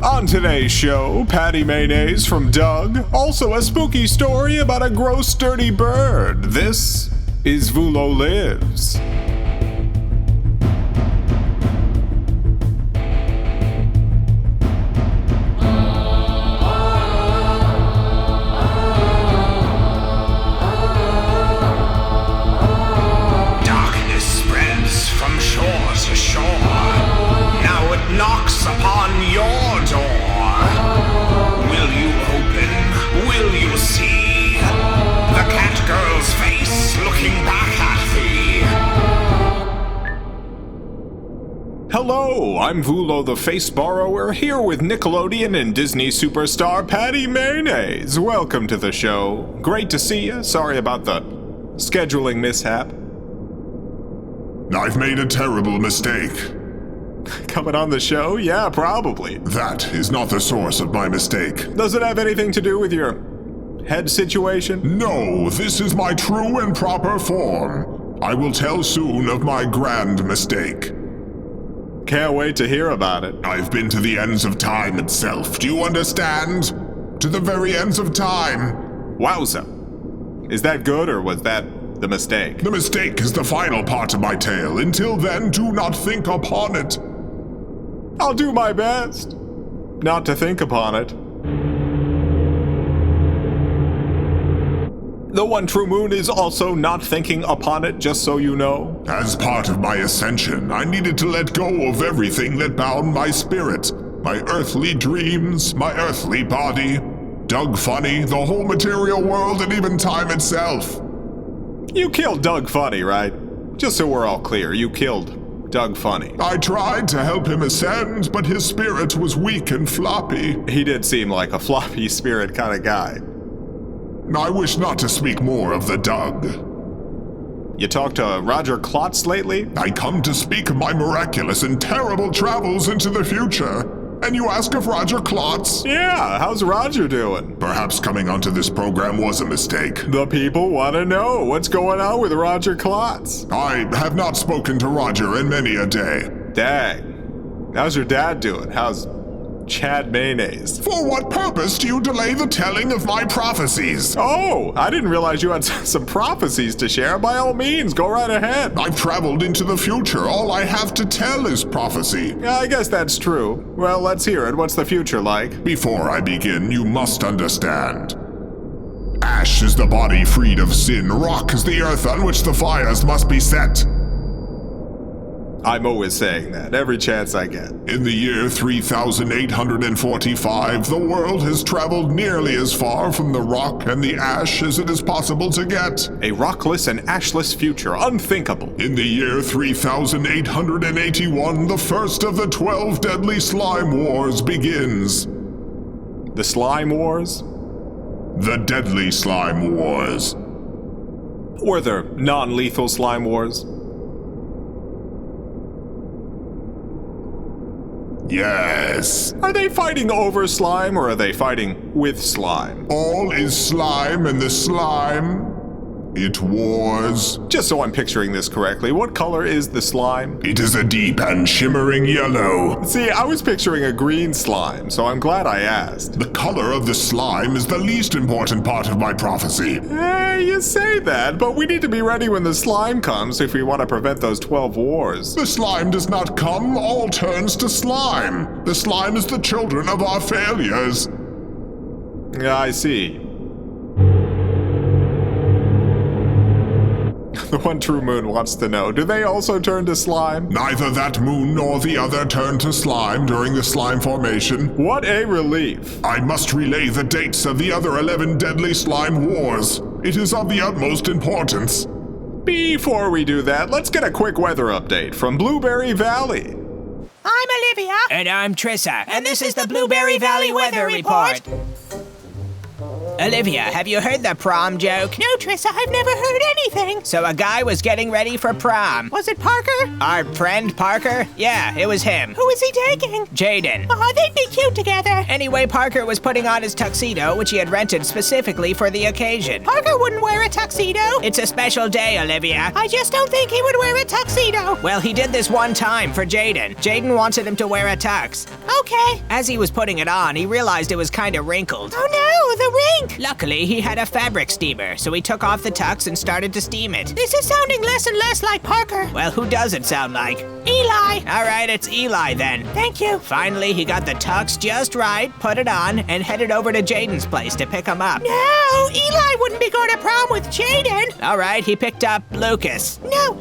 On today's show, Patti Mayonnaise from Doug. Also a spooky story about a gross, dirty bird. This is Vulo Lives. Darkness spreads from shore to shore. Now it knocks upon your door. Will you open? Will you see the cat girl's face looking back at thee? Hello, I'm Vulo the Face Borrower, here with Nickelodeon and Disney superstar Patti Mayonnaise. Welcome to the show. Great to see you. Sorry about the scheduling mishap. I've made a terrible mistake. Coming on the show? Yeah, probably. That is not the source of my mistake. Does it have anything to do with your head situation? No, this is my true and proper form. I will tell soon of my grand mistake. Can't wait to hear about it. I've been to the ends of time itself. Do you understand? To the very ends of time. Wowza. Is that good or was that the mistake? The mistake is the final part of my tale. Until then, do not think upon it. I'll do my best not to think upon it. The one true moon is also not thinking upon it, just so you know. As part of my ascension, I needed to let go of everything that bound my spirit. My earthly dreams, my earthly body, Doug Funny, the whole material world, and even time itself. You killed Doug Funny, right? Just so we're all clear, you killed Doug Funny. I tried to help him ascend, but his spirit was weak and floppy. He did seem like a floppy spirit kind of guy. I wish not to speak more of the Doug. You talked to Roger Klotz lately? I come to speak of my miraculous and terrible travels into the future. And you ask if Roger Klotz? Yeah, how's Roger doing? Perhaps coming onto this program was a mistake. The people want to know what's going on with Roger Klotz. I have not spoken to Roger in many a day. Dang. How's your dad doing? How's Chad Mayonnaise? For what purpose do you delay the telling of my prophecies? Oh, I didn't realize you had some prophecies to share. By all means, go right ahead. I've traveled into the future. All I have to tell is prophecy. Yeah, I guess that's true. Well, let's hear it. What's the future like? Before I begin, you must understand. Ash is the body freed of sin. Rock is the earth on which the fires must be set. I'm always saying that, every chance I get. In the year 3845, the world has traveled nearly as far from the rock and the ash as it is possible to get. A rockless and ashless future, unthinkable. In the year 3881, the first of the 12 deadly slime wars begins. The Slime Wars? The deadly slime wars. Were there non-lethal slime wars? Yes. Are they fighting over slime or are they fighting with slime? All is slime and the slime, it wars. Just so I'm picturing this correctly, what color is the slime? It is a deep and shimmering yellow. See, I was picturing a green slime, so I'm glad I asked. The color of the slime is the least important part of my prophecy. You say that, but we need to be ready when the slime comes if we want to prevent those 12 wars. The slime does not come, all turns to slime. The slime is the children of our failures. Yeah, I see. The one true moon wants to know, do they also turn to slime? Neither that moon nor the other turn to slime during the slime formation. What a relief. I must relay the dates of the other 11 deadly slime wars. It is of the utmost importance. Before we do that, let's get a quick weather update from Blueberry Valley. I'm Olivia. And I'm Trissa. And this is the Blueberry Valley Weather Report. Olivia, have you heard the prom joke? No, Trissa, I've never heard anything. So a guy was getting ready for prom. Was it Parker? Our friend Parker? Yeah, it was him. Who is he taking? Jaden. Oh, they'd be cute together. Anyway, Parker was putting on his tuxedo, which he had rented specifically for the occasion. Parker wouldn't wear a tuxedo. It's a special day, Olivia. I just don't think he would wear a tuxedo. Well, he did this one time for Jaden. Jaden wanted him to wear a tux. Okay. As he was putting it on, he realized it was kind of wrinkled. Oh no, the rink. Luckily, he had a fabric steamer, so he took off the tux and started to steam it. This is sounding less and less like Parker. Well, who does it sound like? Eli. All right, it's Eli then. Thank you. Finally, he got the tux just right, put it on, and headed over to Jaden's place to pick him up. No, Eli wouldn't be going to prom with Jaden. All right, he picked up Lucas. No,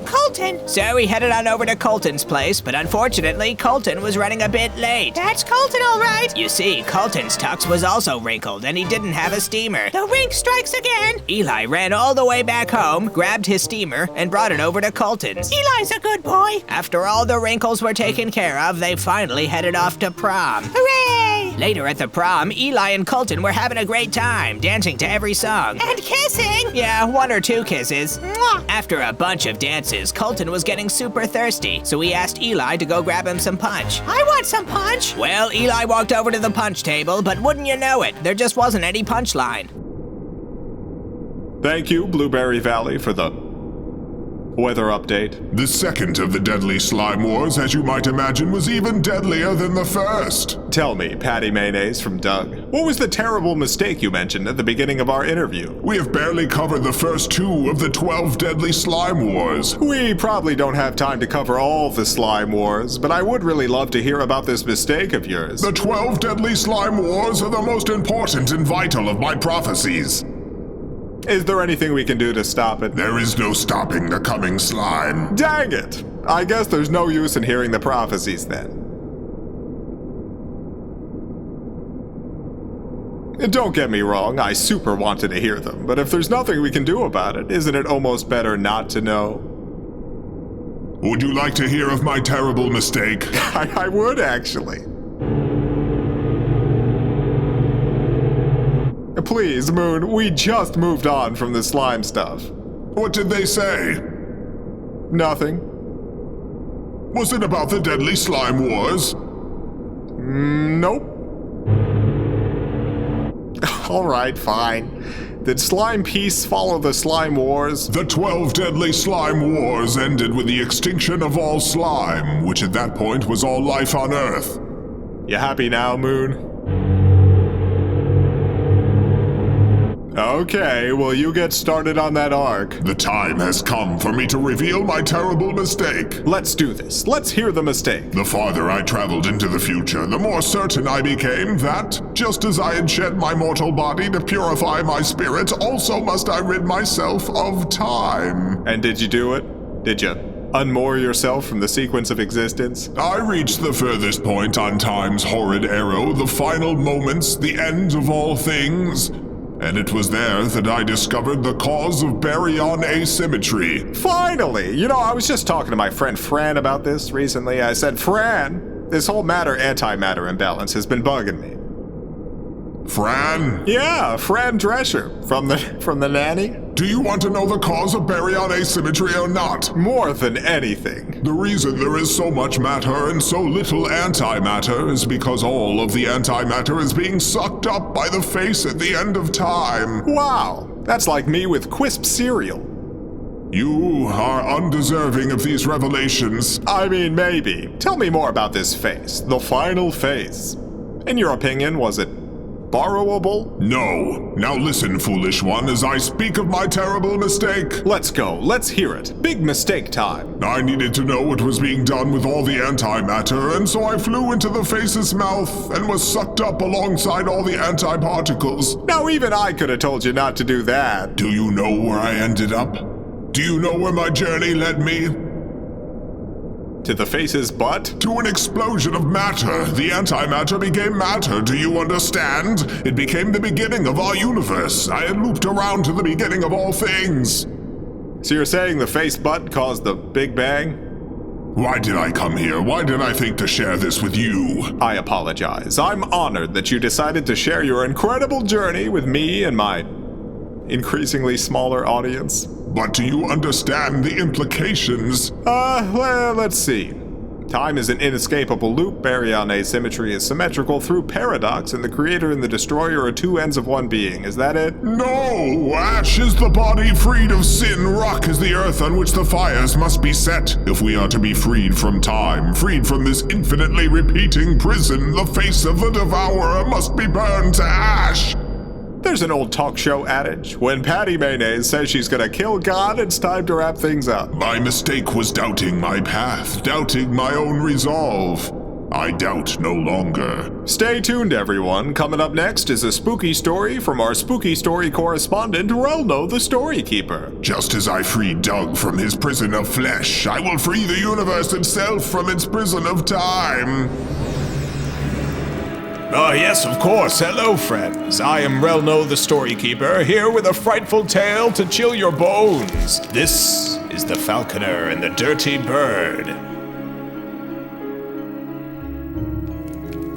Colton. So he headed on over to Colton's place, but unfortunately, Colton was running a bit late. That's Colton, all right. You see, Colton's tux was also wrinkled, and he didn't have a steamer. The rink strikes again. Eli ran all the way back home, grabbed his steamer, and brought it over to Colton's. Eli's a good boy. After all the wrinkles were taken care of, they finally headed off to prom. Hooray! Later at the prom, Eli and Colton were having a great time, dancing to every song. And kissing. Yeah, 1 or 2 kisses. Mwah. After a bunch of dances, Colton was getting super thirsty, so he asked Eli to go grab him some punch. I want some punch. Well, Eli walked over to the punch table, but wouldn't you know it, there just wasn't any punch line. Thank you, Blueberry Valley, for the weather update. The second of the deadly slime wars, as you might imagine, was even deadlier than the first. Tell me, Patti Mayonnaise from Doug, what was the terrible mistake you mentioned at the beginning of our interview? We have barely covered the first 2 of the 12 deadly slime wars. We probably don't have time to cover all the slime wars, but I would really love to hear about this mistake of yours. The 12 deadly slime wars are the most important and vital of my prophecies. Is there anything we can do to stop it? There is no stopping the coming slime. Dang it! I guess there's no use in hearing the prophecies then. Don't get me wrong, I super wanted to hear them, but if there's nothing we can do about it, isn't it almost better not to know? Would you like to hear of my terrible mistake? I would actually. Please, Moon, we just moved on from the slime stuff. What did they say? Nothing. Was it about the deadly slime wars? Nope. Alright, fine. Did slime peace follow the slime wars? The 12 deadly slime wars ended with the extinction of all slime, which at that point was all life on Earth. You happy now, Moon? Okay, well, you get started on that arc. The time has come for me to reveal my terrible mistake. Let's do this. Let's hear the mistake. The farther I traveled into the future, the more certain I became that, just as I had shed my mortal body to purify my spirit, also must I rid myself of time. And did you do it? Did you unmoor yourself from the sequence of existence? I reached the furthest point on time's horrid arrow, the final moments, the end of all things. And it was there that I discovered the cause of baryon asymmetry. Finally! You know, I was just talking to my friend Fran about this recently. I said, Fran, this whole matter-antimatter imbalance has been bugging me. Fran? Yeah, Fran Drescher, from the nanny. Do you want to know the cause of baryon asymmetry or not? More than anything. The reason there is so much matter and so little antimatter is because all of the antimatter is being sucked up by the face at the end of time. Wow, that's like me with Quisp cereal. You are undeserving of these revelations. I mean, maybe. Tell me more about this face, the final face. In your opinion, was it borrowable? No. Now listen, foolish one, as I speak of my terrible mistake. Let's go. Let's hear it. Big mistake time. I needed to know what was being done with all the antimatter, and so I flew into the face's mouth and was sucked up alongside all the antiparticles. Now even I could have told you not to do that. Do you know where I ended up? Do you know where my journey led me? To the face's butt? To an explosion of matter. The antimatter became matter, do you understand? It became the beginning of our universe. I had looped around to the beginning of all things. So you're saying the face butt caused the Big Bang? Why did I come here? Why did I think to share this with you? I apologize. I'm honored that you decided to share your incredible journey with me and my increasingly smaller audience. But do you understand the implications? Well, let's see. Time is an inescapable loop, baryon asymmetry is symmetrical through paradox, and the creator and the destroyer are two ends of one being. Is that it? No! Ash is the body freed of sin, rock is the earth on which the fires must be set. If we are to be freed from time, freed from this infinitely repeating prison, the face of the devourer must be burned to ash. There's an old talk show adage. When Patti Mayonnaise says she's gonna kill God, it's time to wrap things up. My mistake was doubting my path, doubting my own resolve. I doubt no longer. Stay tuned, everyone. Coming up next is a spooky story from our spooky story correspondent, Relno the Storykeeper. Just as I freed Doug from his prison of flesh, I will free the universe itself from its prison of time. Yes, of course. Hello, friends. I am Relno the Storykeeper, here with a frightful tale to chill your bones. This is the Falconer and the Dirty Bird.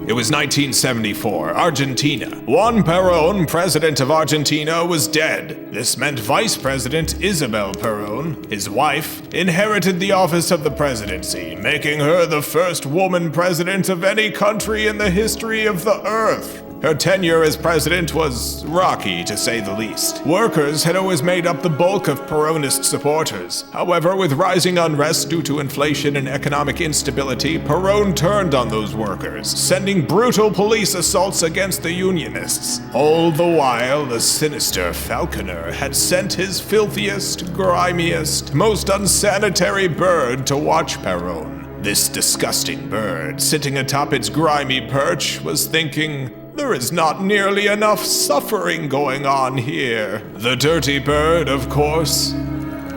It was 1974, Argentina. Juan Perón, president of Argentina, was dead. This meant Vice President Isabel Perón, his wife, inherited the office of the presidency, making her the first woman president of any country in the history of the earth. Her tenure as president was rocky, to say the least. Workers had always made up the bulk of Peronist supporters. However, with rising unrest due to inflation and economic instability, Perón turned on those workers, sending brutal police assaults against the Unionists. All the while, the sinister Falconer had sent his filthiest, grimiest, most unsanitary bird to watch Perón. This disgusting bird, sitting atop its grimy perch, was thinking, there is not nearly enough suffering going on here. The dirty bird, of course,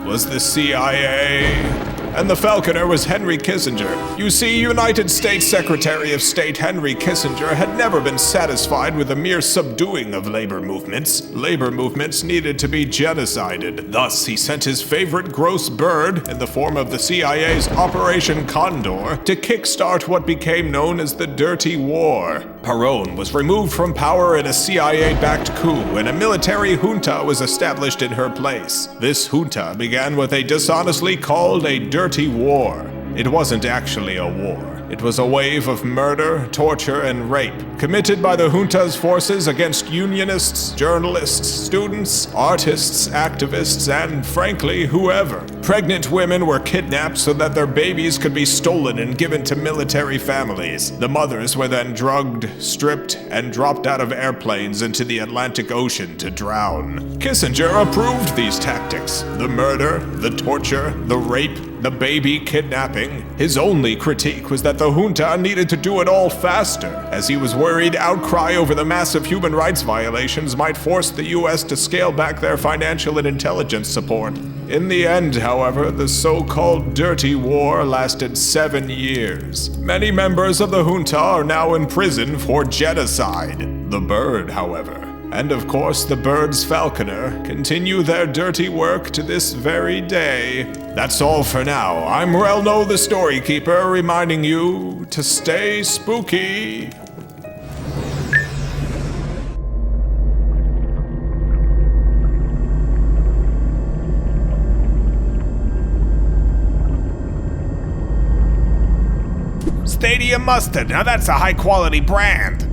was the CIA. And the Falconer was Henry Kissinger. You see, United States Secretary of State Henry Kissinger had never been satisfied with the mere subduing of labor movements. Labor movements needed to be genocided. Thus, he sent his favorite gross bird, in the form of the CIA's Operation Condor, to kickstart what became known as the Dirty War. Perón was removed from power in a CIA-backed coup, and a military junta was established in her place. This junta began what they dishonestly called a dirty war. It wasn't actually a war. It was a wave of murder, torture, and rape, committed by the junta's forces against unionists, journalists, students, artists, activists, and, frankly, whoever. Pregnant women were kidnapped so that their babies could be stolen and given to military families. The mothers were then drugged, stripped, and dropped out of airplanes into the Atlantic Ocean to drown. Kissinger approved these tactics. The murder, the torture, the rape, the baby kidnapping. His only critique was that the junta needed to do it all faster, as he was worried outcry over the massive human rights violations might force the US to scale back their financial and intelligence support. In the end, however, the so-called Dirty War lasted 7 years. Many members of the junta are now in prison for genocide. The bird, however, and of course the bird's falconer, continue their dirty work to this very day. That's all for now. I'm Relno the Storykeeper, reminding you to stay spooky. Stadium mustard, now that's a high-quality brand.